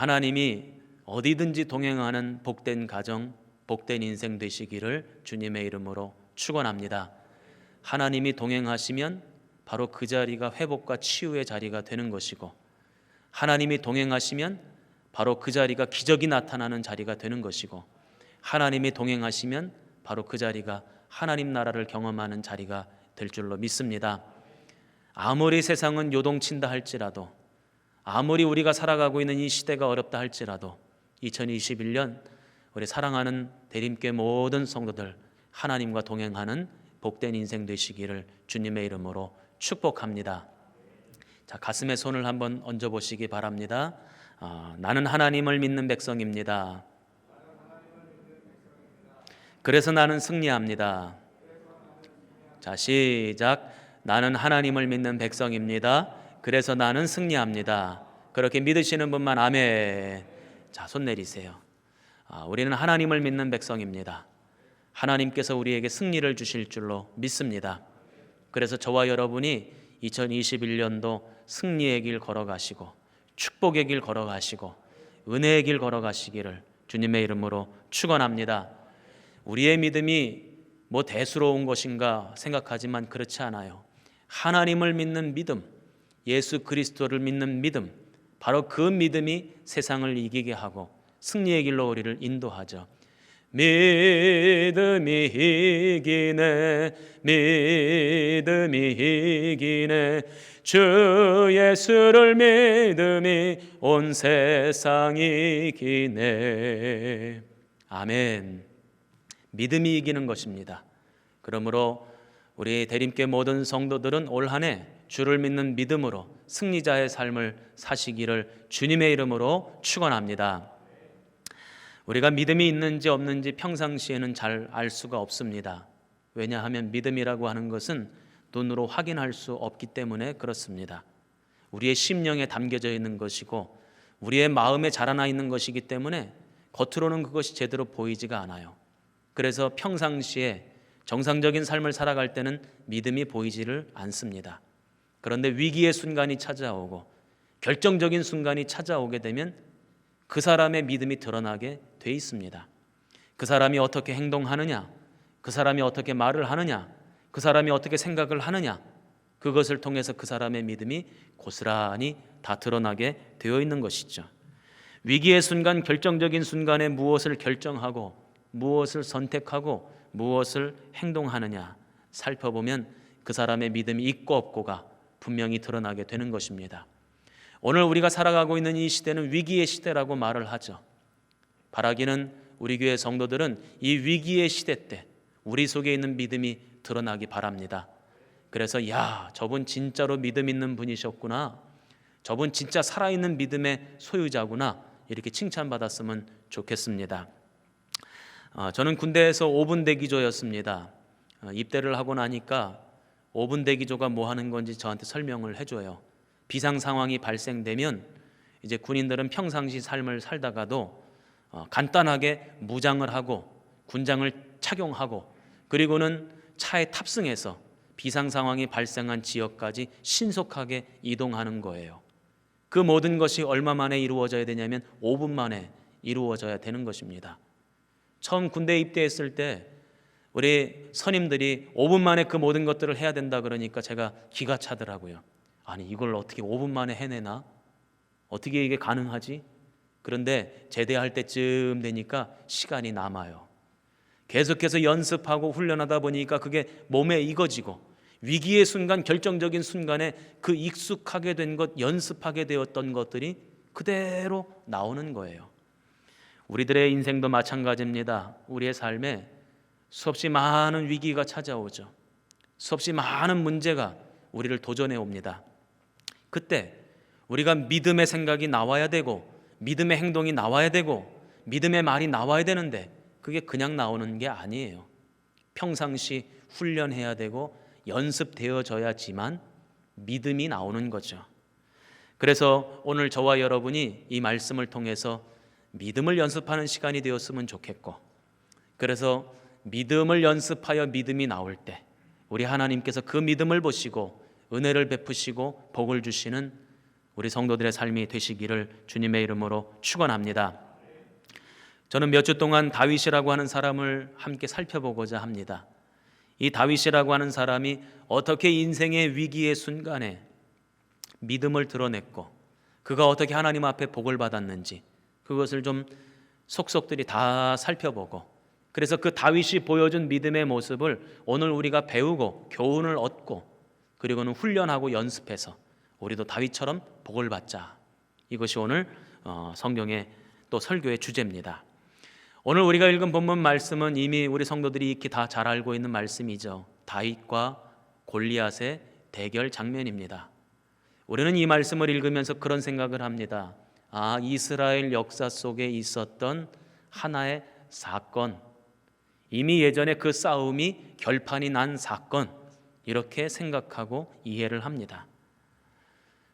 하나님이 어디든지 동행하는 복된 가정, 복된 인생 되시기를 주님의 이름으로 축원합니다. 하나님이 동행하시면 바로 그 자리가 회복과 치유의 자리가 되는 것이고, 하나님이 동행하시면 바로 그 자리가 기적이 나타나는 자리가 되는 것이고, 하나님이 동행하시면 바로 그 자리가 하나님 나라를 경험하는 자리가 될 줄로 믿습니다. 아무리 세상은 요동친다 할지라도, 아무리 우리가 살아가고 있는 이 시대가 어렵다 할지라도 2021년 우리 사랑하는 대림교회 모든 성도들 하나님과 동행하는 복된 인생 되시기를 주님의 이름으로 축복합니다. 자, 가슴에 손을 한번 얹어보시기 바랍니다. 나는 하나님을 믿는 백성입니다. 그래서 나는 승리합니다. 자, 시작. 나는 하나님을 믿는 백성입니다. 그래서 나는 승리합니다. 그렇게 믿으시는 분만 아멘. 자, 손 내리세요. 우리는 하나님을 믿는 백성입니다. 하나님께서 우리에게 승리를 주실 줄로 믿습니다. 그래서 저와 여러분이 2021년도 승리의 길 걸어가시고, 축복의 길 걸어가시고, 은혜의 길 걸어가시기를 주님의 이름으로 축원합니다. 우리의 믿음이 뭐 대수로운 것인가 생각하지만 그렇지 않아요. 하나님을 믿는 믿음, 예수 그리스도를 믿는 믿음, 바로 그 믿음이 세상을 이기게 하고 승리의 길로 우리를 인도하죠. 믿음이 이기네, 믿음이 이기네, 주 예수를 믿음이 온 세상이 이기네. 아멘. 믿음이 이기는 것입니다. 그러므로 우리 대림교회 모든 성도들은 올 한 해 주를 믿는 믿음으로 승리자의 삶을 사시기를 주님의 이름으로 축원합니다. 우리가 믿음이 있는지 없는지 평상시에는 잘 알 수가 없습니다. 왜냐하면 믿음이라고 하는 것은 눈으로 확인할 수 없기 때문에 그렇습니다. 우리의 심령에 담겨져 있는 것이고 우리의 마음에 자라나 있는 것이기 때문에 겉으로는 그것이 제대로 보이지가 않아요. 그래서 평상시에 정상적인 삶을 살아갈 때는 믿음이 보이지를 않습니다. 그런데 위기의 순간이 찾아오고 결정적인 순간이 찾아오게 되면 그 사람의 믿음이 드러나게 돼 있습니다. 그 사람이 어떻게 행동하느냐, 그 사람이 어떻게 말을 하느냐, 그 사람이 어떻게 생각을 하느냐, 그것을 통해서 그 사람의 믿음이 고스란히 다 드러나게 되어 있는 것이죠. 위기의 순간, 결정적인 순간에 무엇을 결정하고 무엇을 선택하고 무엇을 행동하느냐 살펴보면 그 사람의 믿음이 있고 없고가 분명히 드러나게 되는 것입니다. 오늘 우리가 살아가고 있는 이 시대는 위기의 시대라고 말을 하죠. 바라기는 우리 교회 성도들은 이 위기의 시대 때 우리 속에 있는 믿음이 드러나기 바랍니다. 그래서 저분 진짜로 믿음 있는 분이셨구나, 저분 진짜 살아있는 믿음의 소유자구나, 이렇게 칭찬받았으면 좋겠습니다. 저는 군대에서 5분 대기조였습니다. 입대를 하고 나니까 5분 대기조가 뭐 하는 건지 저한테 설명을 해줘요. 비상 상황이 발생되면 이제 군인들은 평상시 삶을 살다가도 간단하게 무장을 하고 군장을 착용하고 그리고는 차에 탑승해서 비상 상황이 발생한 지역까지 신속하게 이동하는 거예요. 그 모든 것이 얼마 만에 이루어져야 되냐면 5분 만에 이루어져야 되는 것입니다. 처음 군대에 입대했을 때 우리 선임들이 5분 만에 그 모든 것들을 해야 된다 그러니까 제가 기가 차더라고요. 아니, 이걸 어떻게 5분 만에 해내나? 어떻게 이게 가능하지? 그런데 제대할 때쯤 되니까 시간이 남아요. 계속해서 연습하고 훈련하다 보니까 그게 몸에 익어지고 위기의 순간, 결정적인 순간에 그 익숙하게 된 것, 연습하게 되었던 것들이 그대로 나오는 거예요. 우리들의 인생도 마찬가지입니다. 우리의 삶에 수없이 많은 위기가 찾아오죠. 수없이 많은 문제가 우리를 도전해 옵니다. 그때 우리가 믿음의 생각이 나와야 되고 믿음의 행동이 나와야 되고 믿음의 말이 나와야 되는데 그게 그냥 나오는 게 아니에요. 평상시 훈련해야 되고 연습되어져야지만 믿음이 나오는 거죠. 그래서 오늘 저와 여러분이 이 말씀을 통해서 믿음을 연습하는 시간이 되었으면 좋겠고, 그래서 믿음을 연습하여 믿음이 나올 때 우리 하나님께서 그 믿음을 보시고 은혜를 베푸시고 복을 주시는 우리 성도들의 삶이 되시기를 주님의 이름으로 축원합니다. 저는 몇 주 동안 다윗이라고 하는 사람을 함께 살펴보고자 합니다. 이 다윗이라고 하는 사람이 어떻게 인생의 위기의 순간에 믿음을 드러냈고 그가 어떻게 하나님 앞에 복을 받았는지 그것을 좀 속속들이 다 살펴보고, 그래서 그 다윗이 보여준 믿음의 모습을 오늘 우리가 배우고 교훈을 얻고 그리고는 훈련하고 연습해서 우리도 다윗처럼 복을 받자. 이것이 오늘 성경의 또 설교의 주제입니다. 오늘 우리가 읽은 본문 말씀은 이미 우리 성도들이 익히 다 잘 알고 있는 말씀이죠. 다윗과 골리앗의 대결 장면입니다. 우리는 이 말씀을 읽으면서 그런 생각을 합니다. 이스라엘 역사 속에 있었던 하나의 사건, 이미 예전에 그 싸움이 결판이 난 사건, 이렇게 생각하고 이해를 합니다.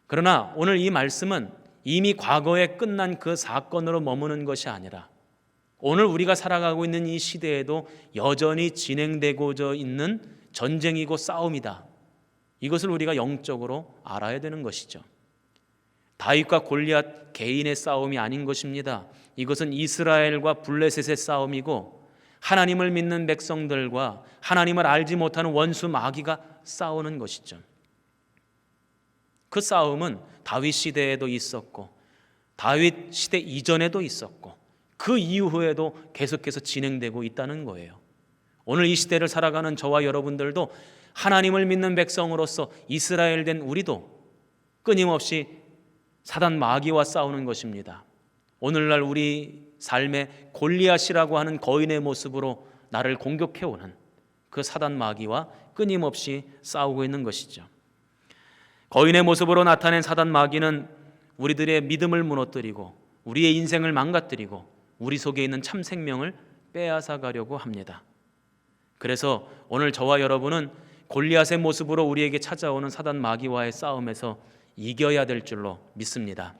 그러나 오늘 이 말씀은 이미 과거에 끝난 그 사건으로 머무는 것이 아니라 오늘 우리가 살아가고 있는 이 시대에도 여전히 진행되고자 있는 전쟁이고 싸움이다. 이것을 우리가 영적으로 알아야 되는 것이죠. 다윗과 골리앗 개인의 싸움이 아닌 것입니다. 이것은 이스라엘과 블레셋의 싸움이고 하나님을 믿는 백성들과 하나님을 알지 못하는 원수 마귀가 싸우는 것이죠. 그 싸움은 다윗 시대에도 있었고 다윗 시대 이전에도 있었고 그 이후에도 계속해서 진행되고 있다는 거예요. 오늘 이 시대를 살아가는 저와 여러분들도 하나님을 믿는 백성으로서 이스라엘 된 우리도 끊임없이 사단 마귀와 싸우는 것입니다. 오늘날 우리 삶에 골리앗이라고 하는 거인의 모습으로 나를 공격해오는 그 사단 마귀와 끊임없이 싸우고 있는 것이죠. 거인의 모습으로 나타낸 사단 마귀는 우리들의 믿음을 무너뜨리고 우리의 인생을 망가뜨리고 우리 속에 있는 참 생명을 빼앗아 가려고 합니다. 그래서 오늘 저와 여러분은 골리앗의 모습으로 우리에게 찾아오는 사단 마귀와의 싸움에서 이겨야 될 줄로 믿습니다.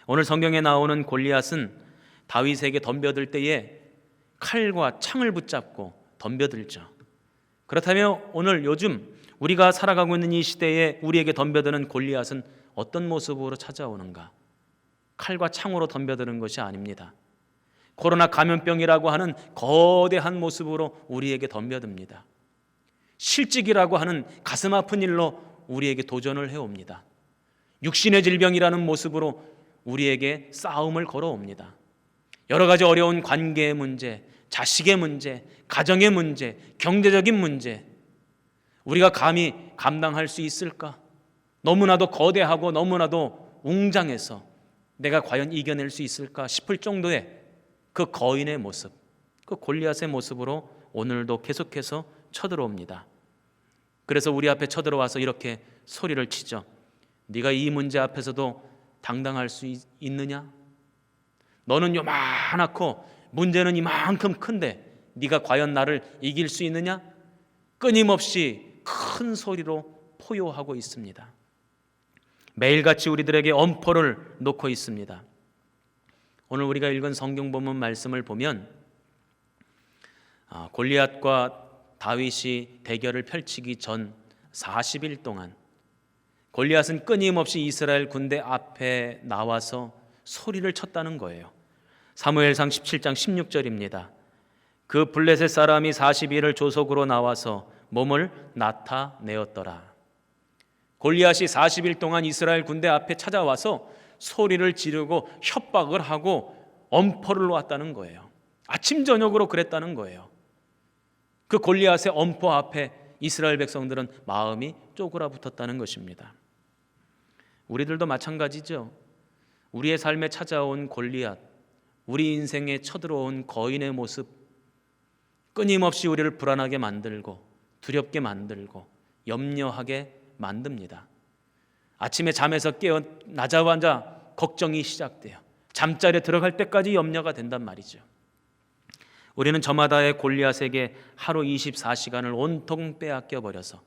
오늘 성경에 나오는 골리앗은 다윗에게 덤벼들 때에 칼과 창을 붙잡고 덤벼들죠. 그렇다면 오늘 요즘 우리가 살아가고 있는 이 시대에 우리에게 덤벼드는 골리앗은 어떤 모습으로 찾아오는가? 칼과 창으로 덤벼드는 것이 아닙니다. 코로나 감염병이라고 하는 거대한 모습으로 우리에게 덤벼듭니다. 실직이라고 하는 가슴 아픈 일로 우리에게 도전을 해옵니다. 육신의 질병이라는 모습으로 우리에게 싸움을 걸어옵니다. 여러 가지 어려운 관계의 문제, 자식의 문제, 가정의 문제, 경제적인 문제, 우리가 감히 감당할 수 있을까? 너무나도 거대하고 너무나도 웅장해서 내가 과연 이겨낼 수 있을까 싶을 정도의 그 거인의 모습, 그 골리앗의 모습으로 오늘도 계속해서 쳐들어옵니다. 그래서 우리 앞에 쳐들어와서 이렇게 소리를 치죠. 네가 이 문제 앞에서도 당당할 수 있느냐? 너는 요만하고 문제는 이만큼 큰데 네가 과연 나를 이길 수 있느냐? 끊임없이 큰 소리로 포효하고 있습니다. 매일같이 우리들에게 엄포를 놓고 있습니다. 오늘 우리가 읽은 성경 본문 말씀을 보면 골리앗과 다윗이 대결을 펼치기 전 40일 동안 골리앗은 끊임없이 이스라엘 군대 앞에 나와서 소리를 쳤다는 거예요. 사무엘상 17장 16절입니다. 그 블레셋 사람이 40일을 조속으로 나와서 몸을 나타내었더라. 골리앗이 40일 동안 이스라엘 군대 앞에 찾아와서 소리를 지르고 협박을 하고 엄포를 놓았다는 거예요. 아침 저녁으로 그랬다는 거예요. 그 골리앗의 엄포 앞에 이스라엘 백성들은 마음이 쪼그라붙었다는 것입니다. 우리들도 마찬가지죠. 우리의 삶에 찾아온 골리앗, 우리 인생에 쳐들어온 거인의 모습, 끊임없이 우리를 불안하게 만들고 두렵게 만들고 염려하게 만듭니다. 아침에 잠에서 깨어 나자마자 걱정이 시작돼요. 잠자리에 들어갈 때까지 염려가 된단 말이죠. 우리는 저마다의 골리앗에게 하루 24시간을 온통 빼앗겨 버려서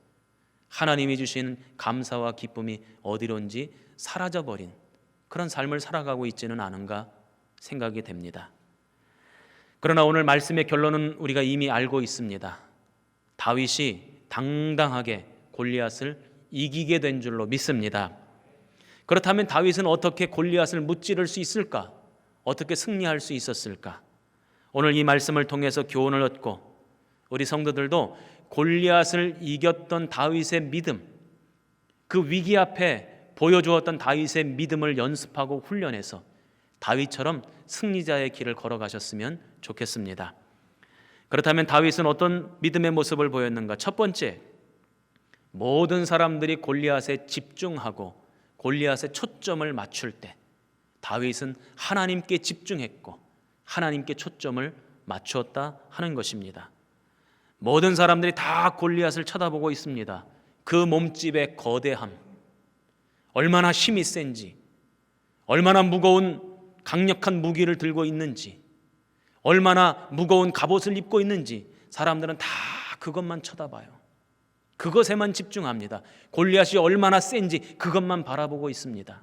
하나님이 주신 감사와 기쁨이 어디론지 사라져버린 그런 삶을 살아가고 있지는 않은가 생각이 됩니다. 그러나 오늘 말씀의 결론은 우리가 이미 알고 있습니다. 다윗이 당당하게 골리앗을 이기게 된 줄로 믿습니다. 그렇다면 다윗은 어떻게 골리앗을 무찌를 수 있을까? 어떻게 승리할 수 있었을까? 오늘 이 말씀을 통해서 교훈을 얻고 우리 성도들도 골리앗을 이겼던 다윗의 믿음, 그 위기 앞에 보여주었던 다윗의 믿음을 연습하고 훈련해서 다윗처럼 승리자의 길을 걸어가셨으면 좋겠습니다. 그렇다면 다윗은 어떤 믿음의 모습을 보였는가? 첫 번째, 모든 사람들이 골리앗에 집중하고 골리앗에 초점을 맞출 때 다윗은 하나님께 집중했고 하나님께 초점을 맞추었다 하는 것입니다. 모든 사람들이 다 골리앗을 쳐다보고 있습니다. 그 몸집의 거대함, 얼마나 힘이 센지, 얼마나 무거운 강력한 무기를 들고 있는지, 얼마나 무거운 갑옷을 입고 있는지 사람들은 다 그것만 쳐다봐요. 그것에만 집중합니다. 골리앗이 얼마나 센지 그것만 바라보고 있습니다.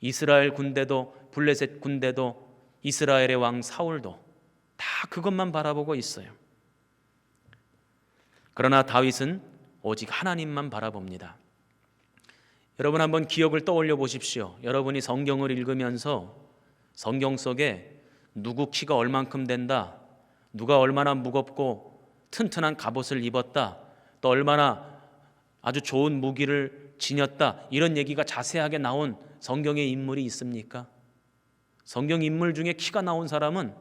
이스라엘 군대도 블레셋 군대도 이스라엘의 왕 사울도 다 그것만 바라보고 있어요. 그러나 다윗은 오직 하나님만 바라봅니다. 여러분 한번 기억을 떠올려 보십시오. 여러분이 성경을 읽으면서 성경 속에 누구 키가 얼만큼 된다, 누가 얼마나 무겁고 튼튼한 갑옷을 입었다, 또 얼마나 아주 좋은 무기를 지녔다, 이런 얘기가 자세하게 나온 성경의 인물이 있습니까? 성경 인물 중에 키가 나온 사람은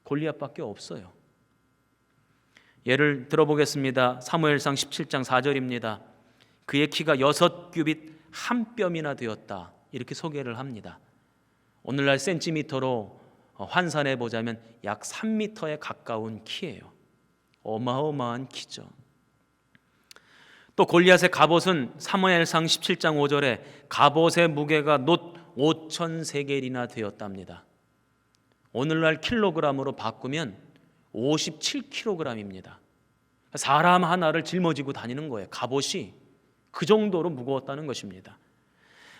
골리앗밖에 없어요. 예를 들어보겠습니다. 사무엘상 17장 4절입니다. 그의 키가 6규빗 한 뼘이나 되었다, 이렇게 소개를 합니다. 오늘날 센티미터로 환산해 보자면 약 3m에 가까운 키예요. 어마어마한 키죠. 또 골리앗의 갑옷은 사무엘상 17장 5절에 갑옷의 무게가 놋 5,000세겔이나 되었답니다. 오늘날 킬로그램으로 바꾸면 57kg입니다. 사람 하나를 짊어지고 다니는 거예요. 갑옷이 그 정도로 무거웠다는 것입니다.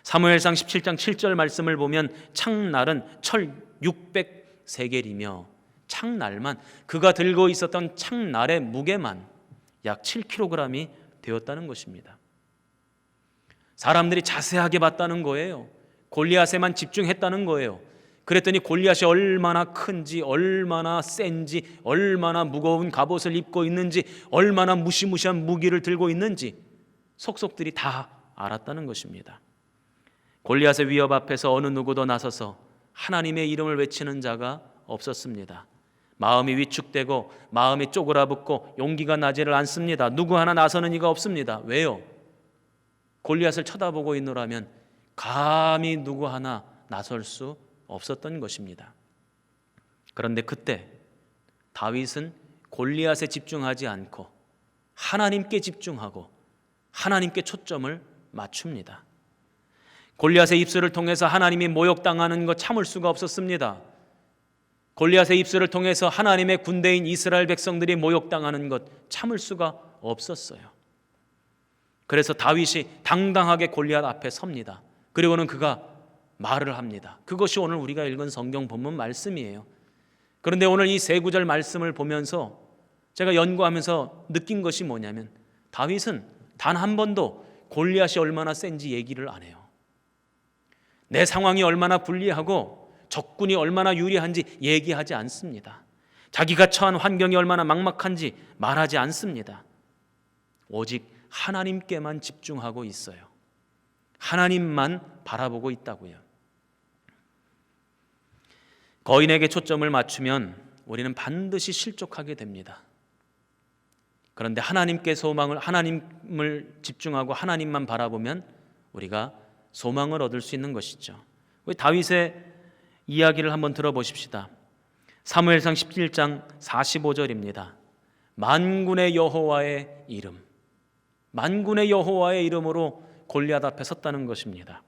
사무엘상 17장 7절 말씀을 보면 창날은 철 600세겔이며 창날만, 그가 들고 있었던 창날의 무게만 약 7kg이 되었다는 것입니다. 사람들이 자세하게 봤다는 거예요. 골리앗에만 집중했다는 거예요. 그랬더니 골리앗이 얼마나 큰지, 얼마나 센지, 얼마나 무거운 갑옷을 입고 있는지, 얼마나 무시무시한 무기를 들고 있는지 속속들이 다 알았다는 것입니다. 골리앗의 위협 앞에서 어느 누구도 나서서 하나님의 이름을 외치는 자가 없었습니다. 마음이 위축되고 마음이 쪼그라붙고 용기가 나지를 않습니다. 누구 하나 나서는 이가 없습니다. 왜요? 골리앗을 쳐다보고 있노라면 감히 누구 하나 나설 수 없었던 것입니다. 그런데 그때 다윗은 골리앗에 집중하지 않고 하나님께 집중하고 하나님께 초점을 맞춥니다. 골리앗의 입술을 통해서 하나님이 모욕당하는 것 참을 수가 없었습니다. 골리앗의 입술을 통해서 하나님의 군대인 이스라엘 백성들이 모욕당하는 것 참을 수가 없었어요. 그래서 다윗이 당당하게 골리앗 앞에 섭니다. 그리고는 그가 말을 합니다. 그것이 오늘 우리가 읽은 성경 본문 말씀이에요. 그런데 오늘 이 세 구절 말씀을 보면서 제가 연구하면서 느낀 것이 뭐냐면 다윗은 단 한 번도 골리앗이 얼마나 센지 얘기를 안 해요. 내 상황이 얼마나 불리하고 적군이 얼마나 유리한지 얘기하지 않습니다. 자기가 처한 환경이 얼마나 막막한지 말하지 않습니다. 오직 하나님께만 집중하고 있어요. 하나님만 바라보고 있다고요. 거인에게 초점을 맞추면 우리는 반드시 실족하게 됩니다. 그런데 하나님께 하나님을 집중하고 하나님만 바라보면 우리가 소망을 얻을 수 있는 것이죠. 우리 다윗의 이야기를 한번 들어보십시다. 사무엘상 17장 45절입니다. 만군의 여호와의 이름, 만군의 여호와의 이름으로 골리앗 앞에 섰다는 것입니다.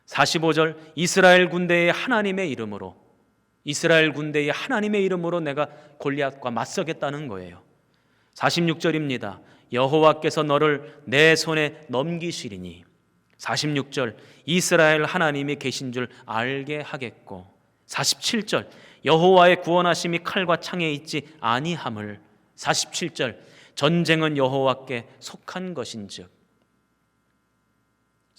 45절 이스라엘 군대의 하나님의 이름으로, 이스라엘 군대의 하나님의 이름으로 내가 골리앗과 맞서겠다는 거예요. 46절입니다. 여호와께서 너를 내 손에 넘기시리니, 46절 이스라엘 하나님이 계신 줄 알게 하겠고, 47절 여호와의 구원하심이 칼과 창에 있지 아니함을, 47절 전쟁은 여호와께 속한 것인즉.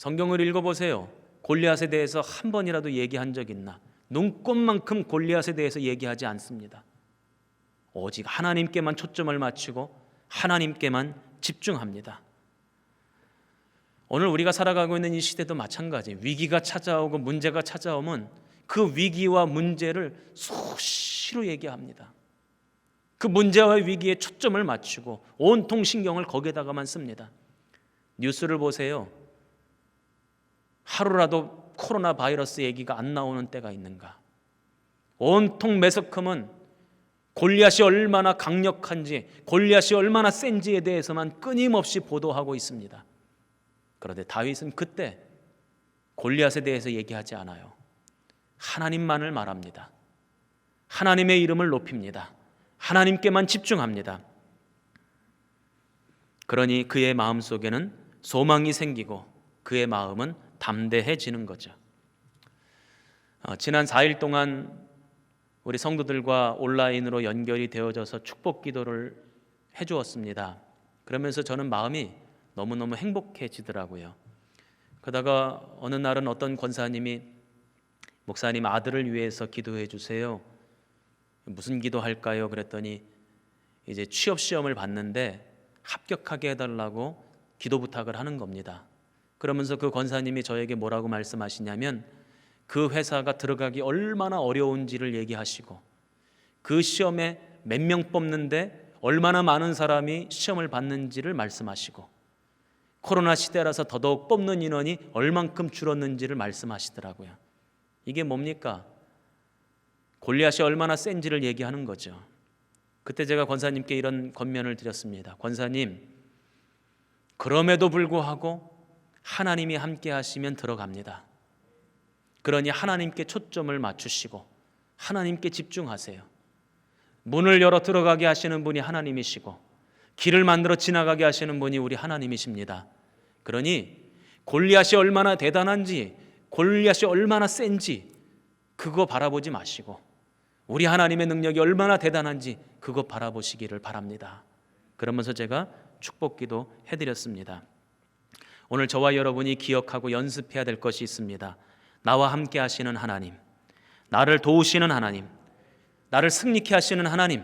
성경을 읽어보세요. 골리앗에 대해서 한 번이라도 얘기한 적 있나? 눈꼽만큼 골리앗에 대해서 얘기하지 않습니다. 오직 하나님께만 초점을 맞추고 하나님께만 집중합니다. 오늘 우리가 살아가고 있는 이 시대도 마찬가지. 위기가 찾아오고 문제가 찾아오면 그 위기와 문제를 수시로 얘기합니다. 그 문제와 위기에 초점을 맞추고 온통 신경을 거기에다가만 씁니다. 뉴스를 보세요. 하루라도 코로나 바이러스 얘기가 안 나오는 때가 있는가? 온통 매스컴은 골리앗이 얼마나 강력한지, 골리앗이 얼마나 센지에 대해서만 끊임없이 보도하고 있습니다. 그런데 다윗은 그때 골리앗에 대해서 얘기하지 않아요. 하나님만을 말합니다. 하나님의 이름을 높입니다. 하나님께만 집중합니다. 그러니 그의 마음속에는 소망이 생기고 그의 마음은 담대해지는 거죠. 지난 4일 동안 우리 성도들과 온라인으로 연결이 되어져서 축복 기도를 해주었습니다. 그러면서 저는 마음이 너무너무 행복해지더라고요. 그러다가 어느 날은 어떤 권사님이 목사님 아들을 위해서 기도해 주세요. 무슨 기도할까요? 그랬더니 이제 취업 시험을 봤는데 합격하게 해달라고 기도 부탁을 하는 겁니다. 그러면서 그 권사님이 저에게 뭐라고 말씀하시냐면 그 회사가 들어가기 얼마나 어려운지를 얘기하시고 그 시험에 몇 명 뽑는데 얼마나 많은 사람이 시험을 봤는지를 말씀하시고 코로나 시대라서 더더욱 뽑는 인원이 얼만큼 줄었는지를 말씀하시더라고요. 이게 뭡니까? 골리앗이 얼마나 센지를 얘기하는 거죠. 그때 제가 권사님께 이런 권면을 드렸습니다. 권사님, 그럼에도 불구하고 하나님이 함께 하시면 들어갑니다. 그러니 하나님께 초점을 맞추시고 하나님께 집중하세요. 문을 열어 들어가게 하시는 분이 하나님이시고 길을 만들어 지나가게 하시는 분이 우리 하나님이십니다. 그러니 골리앗이 얼마나 대단한지, 골리앗이 얼마나 센지 그거 바라보지 마시고 우리 하나님의 능력이 얼마나 대단한지 그거 바라보시기를 바랍니다. 그러면서 제가 축복기도 해드렸습니다. 오늘 저와 여러분이 기억하고 연습해야 될 것이 있습니다. 나와 함께 하시는 하나님, 나를 도우시는 하나님, 나를 승리케 하시는 하나님,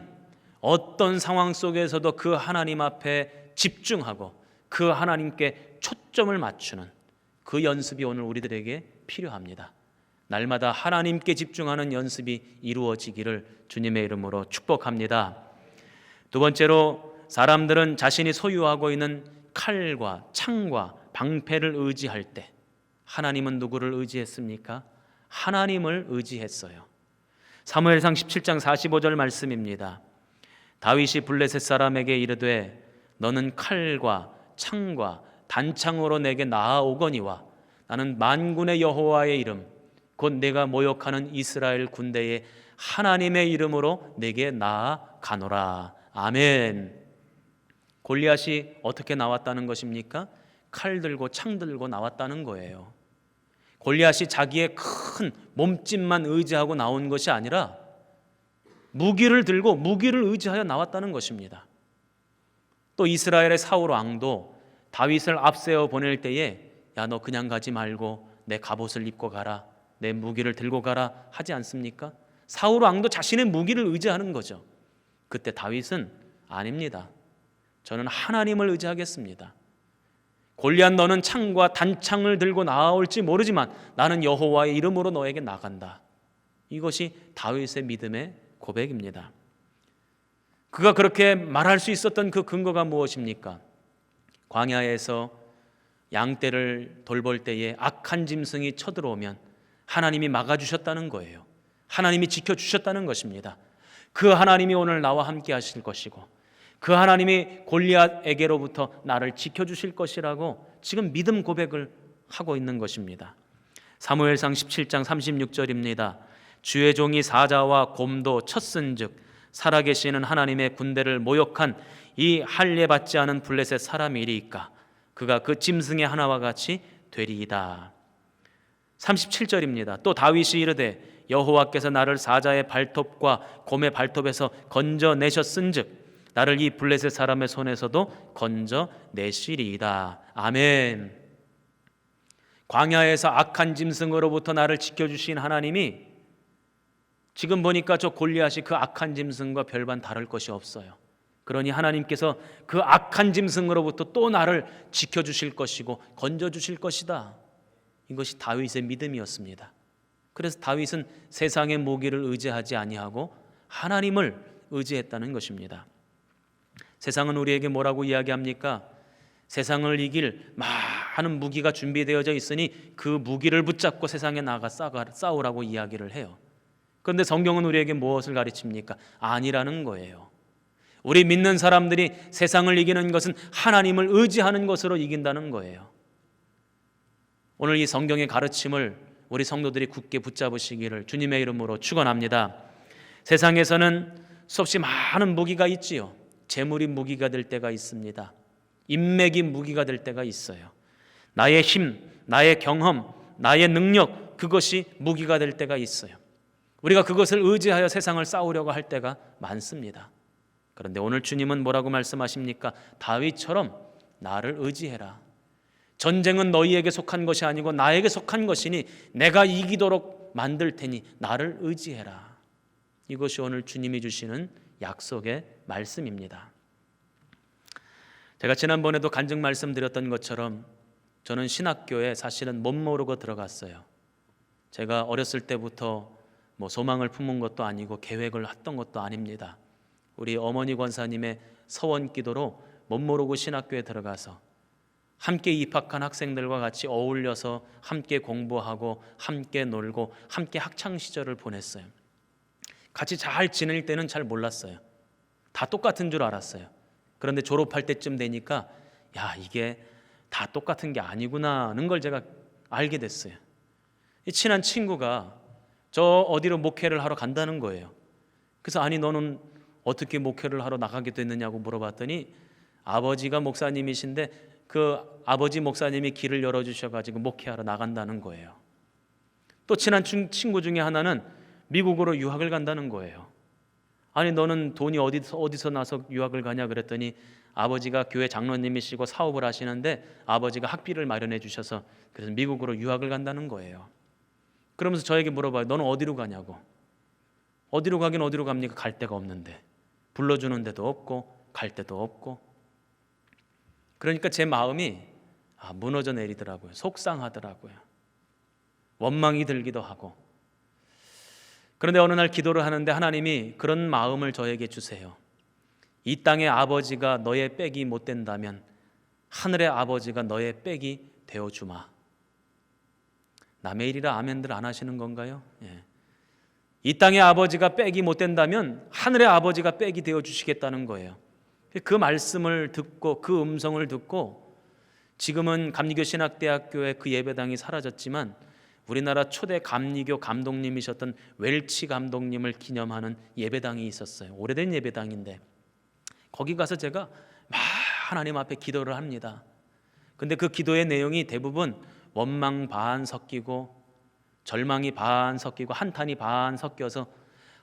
어떤 상황 속에서도 그 하나님 앞에 집중하고 그 하나님께 초점을 맞추는 그 연습이 오늘 우리들에게 필요합니다. 날마다 하나님께 집중하는 연습이 이루어지기를 주님의 이름으로 축복합니다. 두 번째로, 사람들은 자신이 소유하고 있는 칼과 창과 방패를 의지할 때 하나님은 누구를 의지했습니까? 하나님을 의지했어요. 사무엘상 17장 45절 말씀입니다. 다윗이 블레셋 사람에게 이르되 너는 칼과 창과 단창으로 내게 나아오거니와 나는 만군의 여호와의 이름 곧 내가 모욕하는 이스라엘 군대의 하나님의 이름으로 내게 나아가노라. 아멘. 골리앗이 어떻게 나왔다는 것입니까? 칼 들고 창 들고 나왔다는 거예요. 골리앗이 자기의 큰 몸집만 의지하고 나온 것이 아니라 무기를 들고 무기를 의지하여 나왔다는 것입니다. 또 이스라엘의 사울 왕도 다윗을 앞세워 보낼 때에 야, 너 그냥 가지 말고 내 갑옷을 입고 가라, 내 무기를 들고 가라 하지 않습니까? 사울 왕도 자신의 무기를 의지하는 거죠. 그때 다윗은 아닙니다. 저는 하나님을 의지하겠습니다. 골리앗 너는 창과 단창을 들고 나아올지 모르지만 나는 여호와의 이름으로 너에게 나간다. 이것이 다윗의 믿음의 고백입니다. 그가 그렇게 말할 수 있었던 그 근거가 무엇입니까? 광야에서 양떼를 돌볼 때에 악한 짐승이 쳐들어오면 하나님이 막아주셨다는 거예요. 하나님이 지켜주셨다는 것입니다. 그 하나님이 오늘 나와 함께 하실 것이고 그 하나님이 골리앗에게로부터 나를 지켜주실 것이라고 지금 믿음 고백을 하고 있는 것입니다. 사무엘상 17장 36절입니다. 주의 종이 사자와 곰도 쳤은즉 살아계시는 하나님의 군대를 모욕한 이 할례 받지 않은 블레셋 사람이리이까 그가 그 짐승의 하나와 같이 되리이다. 37절입니다. 또 다윗이 이르되 여호와께서 나를 사자의 발톱과 곰의 발톱에서 건져내셨은즉 나를 이 블레셋 사람의 손에서도 건져내시리이다. 아멘. 광야에서 악한 짐승으로부터 나를 지켜주신 하나님이 지금 보니까 저 골리앗이 그 악한 짐승과 별반 다를 것이 없어요. 그러니 하나님께서 그 악한 짐승으로부터 또 나를 지켜주실 것이고 건져주실 것이다. 이것이 다윗의 믿음이었습니다. 그래서 다윗은 세상의 무기를 의지하지 아니하고 하나님을 의지했다는 것입니다. 세상은 우리에게 뭐라고 이야기합니까? 세상을 이길 많은 무기가 준비되어져 있으니 그 무기를 붙잡고 세상에 나가 싸우라고 이야기를 해요. 그런데 성경은 우리에게 무엇을 가르칩니까? 아니라는 거예요. 우리 믿는 사람들이 세상을 이기는 것은 하나님을 의지하는 것으로 이긴다는 거예요. 오늘 이 성경의 가르침을 우리 성도들이 굳게 붙잡으시기를 주님의 이름으로 축원합니다. 세상에서는 수없이 많은 무기가 있지요. 재물이 무기가 될 때가 있습니다. 인맥이 무기가 될 때가 있어요. 나의 힘, 나의 경험, 나의 능력, 그것이 무기가 될 때가 있어요. 우리가 그것을 의지하여 세상을 싸우려고 할 때가 많습니다. 그런데 오늘 주님은 뭐라고 말씀하십니까? 다윗처럼 나를 의지해라. 전쟁은 너희에게 속한 것이 아니고 나에게 속한 것이니 내가 이기도록 만들 테니 나를 의지해라. 이것이 오늘 주님이 주시는 약속의 말씀입니다. 제가 지난번에도 간증 말씀드렸던 것처럼 저는 신학교에 사실은 못 모르고 들어갔어요. 제가 어렸을 때부터 소망을 품은 것도 아니고 계획을 했던 것도 아닙니다. 우리 어머니 권사님의 서원 기도로 못 모르고 신학교에 들어가서 함께 입학한 학생들과 같이 어울려서 함께 공부하고 함께 놀고 함께 학창 시절을 보냈어요. 같이 잘 지낼 때는 잘 몰랐어요. 다 똑같은 줄 알았어요. 그런데 졸업할 때쯤 되니까 이게 다 똑같은 게 아니구나 하는 걸 제가 알게 됐어요. 이 친한 친구가 저 어디로 목회를 하러 간다는 거예요. 그래서 아니 너는 어떻게 목회를 하러 나가게 됐느냐고 물어봤더니 아버지가 목사님이신데 그 아버지 목사님이 길을 열어주셔가지고 목회하러 나간다는 거예요. 또 친한 친구 중에 하나는 미국으로 유학을 간다는 거예요. 아니 너는 돈이 어디서 나서 유학을 가냐 그랬더니 아버지가 교회 장로님이시고 사업을 하시는데 아버지가 학비를 마련해 주셔서 그래서 미국으로 유학을 간다는 거예요. 그러면서 저에게 물어봐요. 너는 어디로 가냐고. 어디로 가긴 어디로 갑니까? 갈 데가 없는데. 불러주는 데도 없고 갈 데도 없고. 그러니까 제 마음이 무너져 내리더라고요. 속상하더라고요. 원망이 들기도 하고. 그런데 어느 날 기도를 하는데 하나님이 그런 마음을 저에게 주세요. 이 땅의 아버지가 너의 빽이 못 된다면 하늘의 아버지가 너의 빽이 되어주마. 남의 일이라 아멘들 안 하시는 건가요? 예. 이 땅의 아버지가 빽이 못 된다면 하늘의 아버지가 빽이 되어주시겠다는 거예요. 그 말씀을 듣고 그 음성을 듣고 지금은 감리교 신학대학교의 그 예배당이 사라졌지만 우리나라 초대 감리교 감독님이셨던 웰치 감독님을 기념하는 예배당이 있었어요. 오래된 예배당인데 거기 가서 제가 막 하나님 앞에 기도를 합니다. 근데 그 기도의 내용이 대부분 원망 반 섞이고 절망이 반 섞이고 한탄이 반 섞여서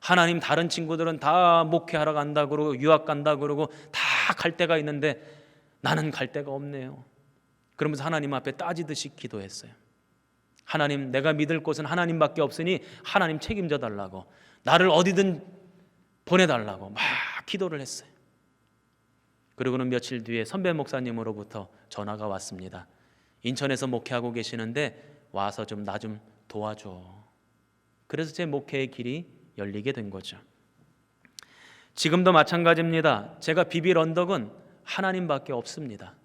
하나님 다른 친구들은 다 목회하러 간다 그러고 유학 간다 그러고 다 갈 데가 있는데 나는 갈 데가 없네요. 그러면서 하나님 앞에 따지듯이 기도했어요. 하나님 내가 믿을 곳은 하나님밖에 없으니 하나님 책임져 달라고 나를 어디든 보내달라고 막 기도를 했어요. 그리고는 며칠 뒤에 선배 목사님으로부터 전화가 왔습니다. 인천에서 목회하고 계시는데 와서 좀 나 좀 도와줘. 그래서 제 목회의 길이 열리게 된 거죠. 지금도 마찬가지입니다. 제가 비빌 언덕은 하나님밖에 없습니다.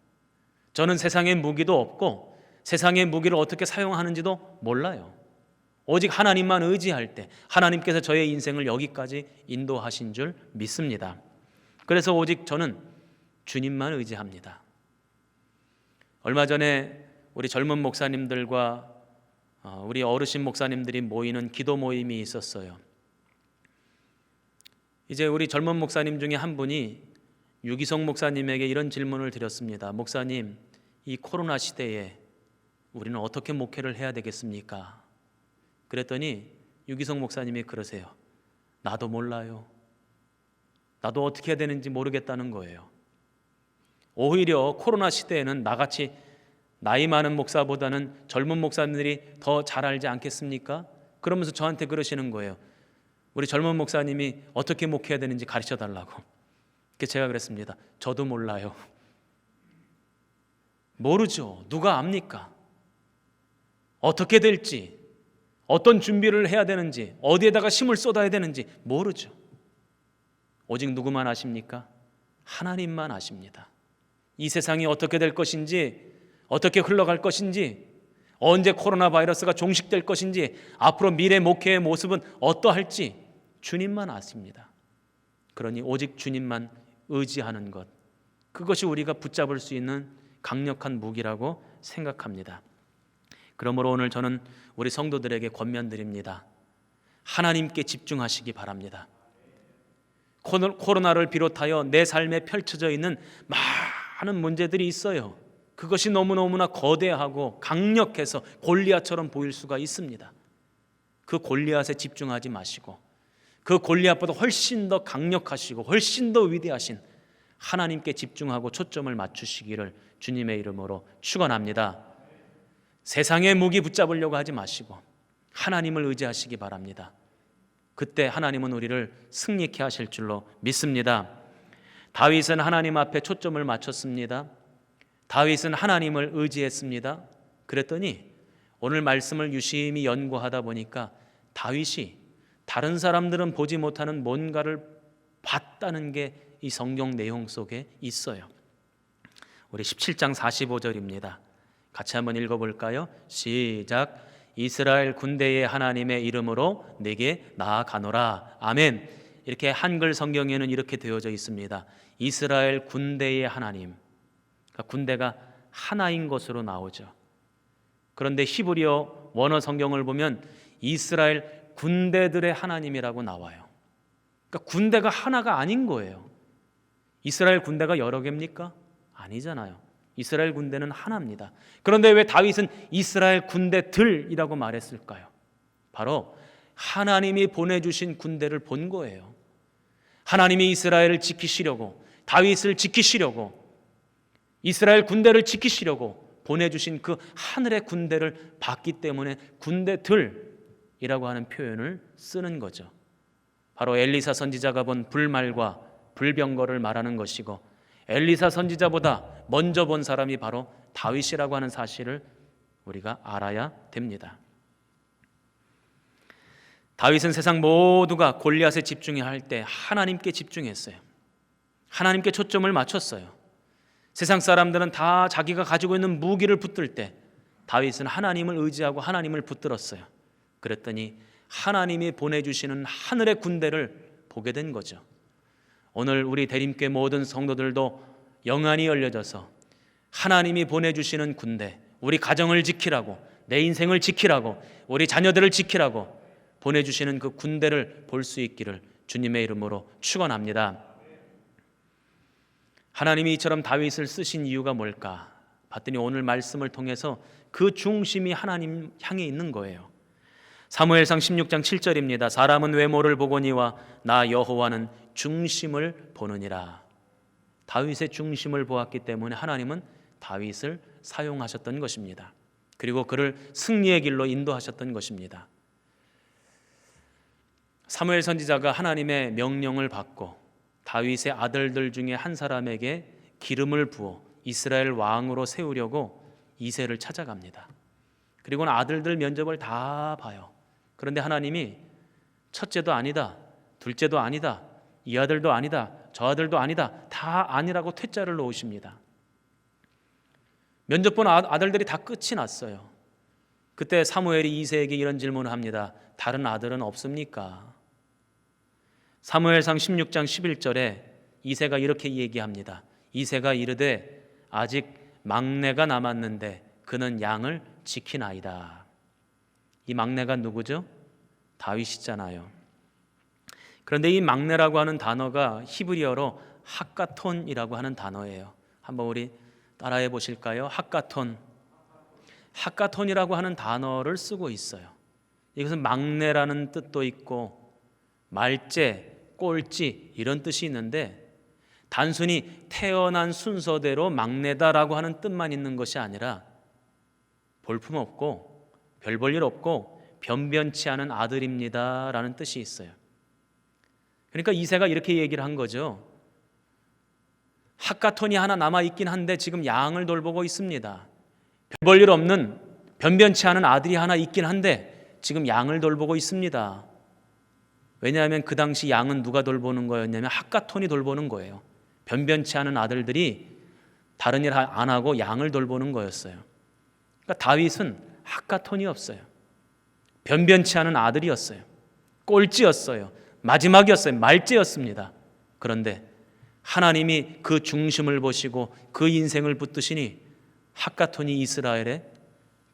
저는 세상의 무기도 없고 세상의 무기를 어떻게 사용하는지도 몰라요. 오직 하나님만 의지할 때 하나님께서 저의 인생을 여기까지 인도하신 줄 믿습니다. 그래서 오직 저는 주님만 의지합니다. 얼마 전에 우리 젊은 목사님들과 우리 어르신 목사님들이 모이는 기도 모임이 있었어요. 이제 우리 젊은 목사님 중에 한 분이 유기성 목사님에게 이런 질문을 드렸습니다. 목사님, 이 코로나 시대에 우리는 어떻게 목회를 해야 되겠습니까? 그랬더니 유기성 목사님이 그러세요. 나도 몰라요. 나도 어떻게 해야 되는지 모르겠다는 거예요. 오히려 코로나 시대에는 나같이 나이 많은 목사보다는 젊은 목사님들이 더 잘 알지 않겠습니까? 그러면서 저한테 그러시는 거예요. 우리 젊은 목사님이 어떻게 목회해야 되는지 가르쳐 달라고. 그래서 제가 그랬습니다. 저도 몰라요. 모르죠. 누가 압니까? 어떻게 될지, 어떤 준비를 해야 되는지, 어디에다가 힘을 쏟아야 되는지 모르죠. 오직 누구만 아십니까? 하나님만 아십니다. 이 세상이 어떻게 될 것인지, 어떻게 흘러갈 것인지, 언제 코로나 바이러스가 종식될 것인지, 앞으로 미래 목회의 모습은 어떠할지 주님만 아십니다. 그러니 오직 주님만 의지하는 것, 그것이 우리가 붙잡을 수 있는 강력한 무기라고 생각합니다. 그러므로 오늘 저는 우리 성도들에게 권면드립니다. 하나님께 집중하시기 바랍니다. 코로나를 비롯하여 내 삶에 펼쳐져 있는 많은 문제들이 있어요. 그것이 너무너무나 거대하고 강력해서 골리앗처럼 보일 수가 있습니다. 그 골리앗에 집중하지 마시고 그 골리앗보다 훨씬 더 강력하시고 훨씬 더 위대하신 하나님께 집중하고 초점을 맞추시기를 주님의 이름으로 축원합니다. 세상의 무기 붙잡으려고 하지 마시고 하나님을 의지하시기 바랍니다. 그때 하나님은 우리를 승리케 하실 줄로 믿습니다. 다윗은 하나님 앞에 초점을 맞췄습니다. 다윗은 하나님을 의지했습니다. 그랬더니 오늘 말씀을 유심히 연구하다 보니까 다윗이 다른 사람들은 보지 못하는 뭔가를 봤다는 게 이 성경 내용 속에 있어요. 우리 17장 45절입니다. 같이 한번 읽어볼까요? 시작. 이스라엘 군대의 하나님의 이름으로 내게 나아가노라. 아멘. 이렇게 한글 성경에는 이렇게 되어져 있습니다. 이스라엘 군대의 하나님. 그러니까 군대가 하나인 것으로 나오죠. 그런데 히브리어 원어 성경을 보면 이스라엘 군대들의 하나님이라고 나와요. 그러니까 군대가 하나가 아닌 거예요. 이스라엘 군대가 여러 개입니까? 아니잖아요. 이스라엘 군대는 하나입니다. 그런데 왜 다윗은 이스라엘 군대들이라고 말했을까요? 바로 하나님이 보내주신 군대를 본 거예요. 하나님이 이스라엘을 지키시려고, 다윗을 지키시려고, 이스라엘 군대를 지키시려고 보내주신 그 하늘의 군대를 봤기 때문에 군대들이라고 하는 표현을 쓰는 거죠. 바로 엘리사 선지자가 본 불말과 불병거를 말하는 것이고, 엘리사 선지자보다 먼저 본 사람이 바로 다윗이라고 하는 사실을 우리가 알아야 됩니다. 다윗은 세상 모두가 골리앗에 집중해야 할 때 하나님께 집중했어요. 하나님께 초점을 맞췄어요. 세상 사람들은 다 자기가 가지고 있는 무기를 붙들 때 다윗은 하나님을 의지하고 하나님을 붙들었어요. 그랬더니 하나님이 보내주시는 하늘의 군대를 보게 된 거죠. 오늘 우리 대림교회 모든 성도들도 영안이 열려져서 하나님이 보내주시는 군대, 우리 가정을 지키라고, 내 인생을 지키라고, 우리 자녀들을 지키라고 보내주시는 그 군대를 볼 수 있기를 주님의 이름으로 축원합니다. 하나님이 이처럼 다윗을 쓰신 이유가 뭘까? 봤더니 오늘 말씀을 통해서 그 중심이 하나님 향해 있는 거예요. 사무엘상 16장 7절입니다. 사람은 외모를 보거니와 나 여호와는 중심을 보느니라. 다윗의 중심을 보았기 때문에 하나님은 다윗을 사용하셨던 것입니다. 그리고 그를 승리의 길로 인도하셨던 것입니다. 사무엘 선지자가 하나님의 명령을 받고 다윗의 아들들 중에 한 사람에게 기름을 부어 이스라엘 왕으로 세우려고 이새를 찾아갑니다. 그리고는 아들들 면접을 다 봐요. 그런데 하나님이 첫째도 아니다, 둘째도 아니다, 이 아들도 아니다, 저 아들도 아니다, 다 아니라고 퇴짜를 놓으십니다. 면접 본 아들들이 다 끝이 났어요. 그때 사무엘이 이새에게 이런 질문을 합니다. 다른 아들은 없습니까? 사무엘상 16장 11절에 이새가 이렇게 얘기합니다. 이새가 이르되 아직 막내가 남았는데 그는 양을 지키나이다. 이 막내가 누구죠? 다윗이잖아요. 그런데 이 막내라고 하는 단어가 히브리어로 하카톤이라고 하는 단어예요. 한번 우리 따라해 보실까요? 하카톤. 하카톤이라고 하는 단어를 쓰고 있어요. 이것은 막내라는 뜻도 있고 말째, 꼴찌 이런 뜻이 있는데 단순히 태어난 순서대로 막내다라고 하는 뜻만 있는 것이 아니라 볼품없고 별 볼 일 없고 변변치 않은 아들입니다 라는 뜻이 있어요. 그러니까 이새가 이렇게 얘기를 한 거죠. 핫가톤이 하나 남아있긴 한데 지금 양을 돌보고 있습니다. 별 볼 일 없는 변변치 않은 아들이 하나 있긴 한데 지금 양을 돌보고 있습니다. 왜냐하면 그 당시 양은 누가 돌보는 거였냐면 핫가톤이 돌보는 거예요. 변변치 않은 아들들이 다른 일 안 하고 양을 돌보는 거였어요. 그러니까 다윗은 핫가톤이 없어요. 변변치 않은 아들이었어요. 꼴찌였어요. 마지막이었어요. 말째였습니다. 그런데 하나님이 그 중심을 보시고 그 인생을 붙드시니 핫가톤이 이스라엘의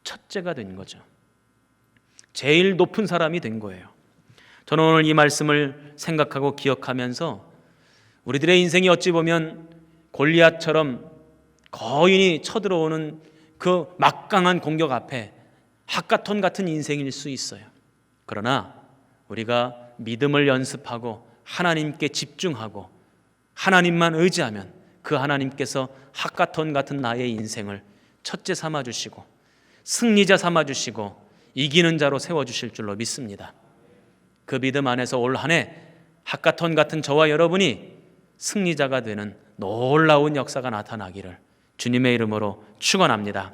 첫째가 된 거죠. 제일 높은 사람이 된 거예요. 저는 오늘 이 말씀을 생각하고 기억하면서 우리들의 인생이 어찌 보면 골리앗처럼 거인이 쳐들어오는 그 막강한 공격 앞에 핫가톤 같은 인생일 수 있어요. 그러나 우리가 믿음을 연습하고 하나님께 집중하고 하나님만 의지하면 그 하나님께서 핫가톤 같은 나의 인생을 첫째 삼아주시고 승리자 삼아주시고 이기는 자로 세워주실 줄로 믿습니다. 그 믿음 안에서 올 한 해 핫가톤 같은 저와 여러분이 승리자가 되는 놀라운 역사가 나타나기를 주님의 이름으로 축원합니다.